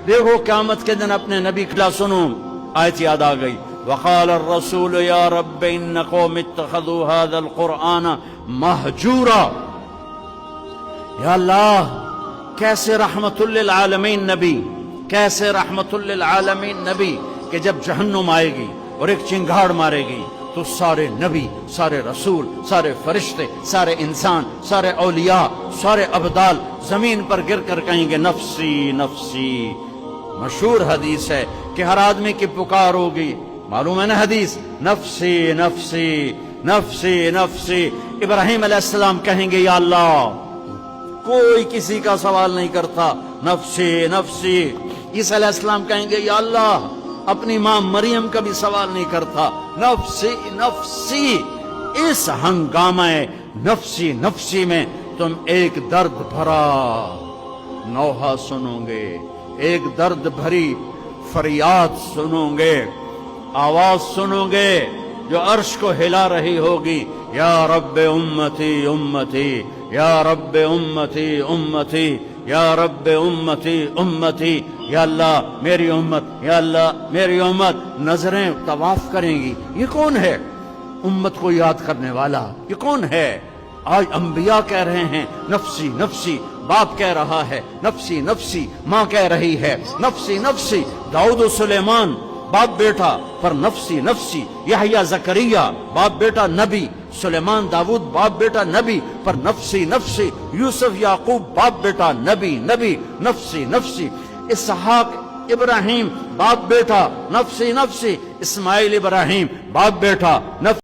دیکھو قیامت کے دن اپنے نبی کلا سنو، آیت یاد آ گئی، وقال الرسول یا رب ان قوم اتخذوا هذا القرآن مہجورا۔ یا اللہ کیسے رحمت للعالمین نبی، کیسے رحمت للعالمین نبی کہ جب جہنم آئے گی اور ایک چنگاڑ مارے گی تو سارے نبی، سارے رسول، سارے فرشتے، سارے انسان، سارے اولیاء، سارے ابدال زمین پر گر کر کہیں گے نفسی نفسی۔ مشہور حدیث ہے کہ ہر آدمی کی پکار ہوگی، معلوم ہے نا حدیث، نفسی نفسی نفسی نفسی۔ ابراہیم علیہ السلام کہیں گے یا اللہ، کوئی کسی کا سوال نہیں کرتا، نفسی نفسی۔ عیسیٰ علیہ السلام کہیں گے یا اللہ، اپنی ماں مریم کا بھی سوال نہیں کرتا، نفسی نفسی۔ اس ہنگامہ نفسی نفسی میں تم ایک درد بھرا نوحہ سنو گے، ایک درد بھری فریاد سنو گے، آواز سنو گے جو عرش کو ہلا رہی ہوگی، یا رب امتی امتی، یا رب امتی امتی، یا رب امتی امتی۔ یا اللہ میری امت، یا اللہ میری امت۔ نظریں طواف کریں گی، یہ کون ہے امت کو یاد کرنے والا، یہ کون ہے؟ آج انبیاء کہہ رہے ہیں نفسی نفسی، باپ کہہ رہا ہے نفسی نفسی، ماں کہہ رہی ہے نفسی نفسی۔ داؤد و سلیمان باپ بیٹا پر نفسی نفسی، یحییٰ زکریا باپ بیٹا نبی، سلیمان داؤد باپ بیٹا نبی پر نفسی نفسی، یوسف یعقوب باپ بیٹا نبی نبی، نفسی نفسی، اسحاق ابراہیم باپ بیٹا نفسی نفسی، اسماعیل ابراہیم باپ بیٹا نفسی